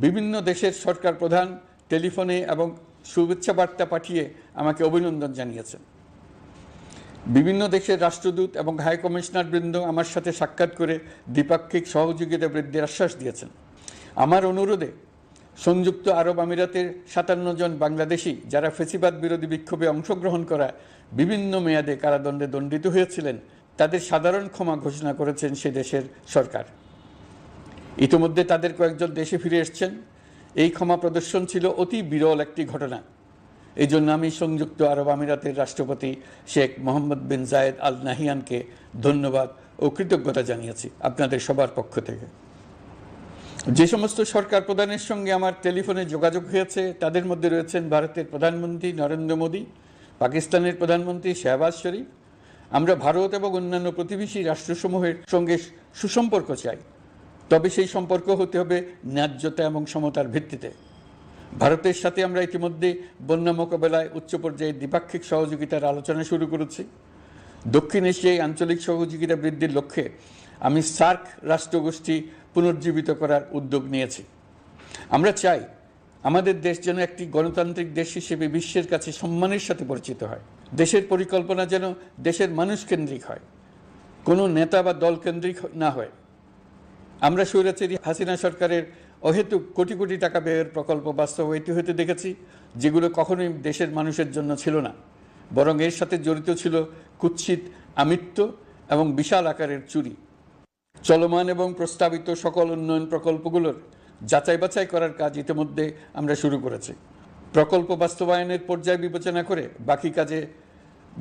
বিভিন্ন দেশের সরকার প্রধান টেলিফোনে এবং শুভেচ্ছা বার্তা পাঠিয়ে আমাকে অভিনন্দন জানিয়েছেন। বিভিন্ন দেশের রাষ্ট্রদূত এবং হাই কমিশনার বৃন্দ আমার সাথে সাক্ষাৎ করে দ্বিপাক্ষিক সহযোগিতা বৃদ্ধির আশ্বাস দিয়েছেন। আমার অনুরোধে সংযুক্ত আরব আমিরাতের 57 জন বাংলাদেশি যারা ফ্যাসিবাদ বিরোধী বিক্ষোভে অংশগ্রহণ করা বিভিন্ন মেয়াদে কারাদণ্ডে দণ্ডিত হয়েছিলেন তাদের সাধারণ ক্ষমা ঘোষণা করেছেন সে দেশের সরকার। ইতিমধ্যে তাদের কয়েকজন দেশে ফিরে এসেছেন। এই ক্ষমা প্রদর্শন ছিল অতি বিরল একটি ঘটনা। এই জন্য আমি সংযুক্ত আরব আমিরাতের রাষ্ট্রপতি শেখ মোহাম্মদ বিন জায়েদ আল নাহিয়ানকে ধন্যবাদ ও কৃতজ্ঞতা জানিয়েছি আপনাদের সবার পক্ষ থেকে। যে সমস্ত সরকার প্রধানের সঙ্গে আমার টেলিফোনে যোগাযোগ হয়েছে তাদের মধ্যে রয়েছেন ভারতের প্রধানমন্ত্রী নরেন্দ্র মোদী, পাকিস্তানের প্রধানমন্ত্রী শাহবাজ শরীফ। আমরা ভারত এবং অন্যান্য প্রতিবেশী রাষ্ট্রসমূহের সঙ্গে সুসম্পর্ক চাই, তবে সেই সম্পর্ক হতে হবে ন্যায্যতা এবং সমতার ভিত্তিতে। ভারতের সাথে আমরা ইতিমধ্যে বন্যা মোকাবেলায় উচ্চ পর্যায়ে দ্বিপাক্ষিক সহযোগিতার আলোচনা শুরু করেছি। দক্ষিণ এশিয়ায় আঞ্চলিক সহযোগিতা বৃদ্ধির লক্ষ্যে আমি সার্ক রাষ্ট্রগোষ্ঠী পুনর্জীবিত করার উদ্যোগ নিয়েছি। আমরা চাই আমাদের দেশ যেন একটি গণতান্ত্রিক দেশ হিসেবে বিশ্বের কাছে সম্মানের সাথে পরিচিত হয়। দেশের পরিকল্পনা যেন দেশের মানুষ কেন্দ্রিক হয়, কোনো নেতা বা দল কেন্দ্রিক না হয়। আমরা স্বৈরাচারী হাসিনা সরকারের অহেতুক কোটি কোটি টাকা ব্যয়ের প্রকল্প বাস্তবায়িত হতে দেখেছি, যেগুলো কখনোই দেশের মানুষের জন্য ছিল না, বরং এর সাথে জড়িত ছিল কুৎসিত আমিত্ব এবং বিশাল আকারের চুরি। চলমান এবং প্রস্তাবিত সকল উন্নয়ন প্রকল্পগুলোর যাচাই বাছাই করার কাজ ইতিমধ্যে আমরা শুরু করেছি। প্রকল্প বাস্তবায়নের পর্যায় বিবেচনা করে বাকি কাজে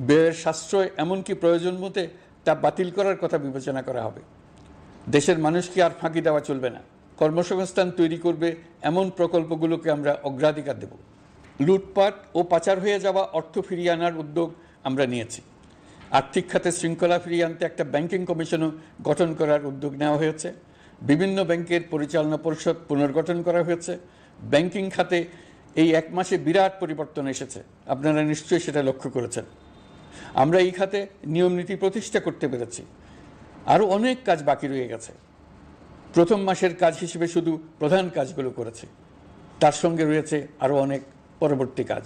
ব্যয়ের সাশ্রয় এমনকি প্রয়োজন মতে তা বাতিল করার কথা বিবেচনা করা হবে। দেশের মানুষকে আর ফাঁকি দেওয়া চলবে না। কর্মসংস্থান তৈরি করবে এমন প্রকল্পগুলোকে আমরা অগ্রাধিকার দেব। লুটপাট ও পাচার হয়ে যাওয়া অর্থ ফিরিয়ে আনার উদ্যোগ আমরা নিয়েছি। আর্থিক খাতে শৃঙ্খলা ফিরিয়ে আনতে একটা ব্যাংকিং কমিশনও গঠন করার উদ্যোগ নেওয়া হয়েছে। বিভিন্ন ব্যাংকের পরিচালনা পরিষদ পুনর্গঠন করা হয়েছে। ব্যাংকিং খাতে এই এক মাসে বিরাট পরিবর্তন এসেছে, আপনারা নিশ্চয়ই সেটা লক্ষ্য করেছেন। আমরা এই খাতে নিয়ম নীতি প্রতিষ্ঠা করতে পেরেছি। আরও অনেক কাজ বাকি রয়ে গেছে। প্রথম মাসের কাজ হিসেবে শুধু প্রধান কাজগুলো করেছি, তার সঙ্গে রয়েছে আরও অনেক পরবর্তী কাজ।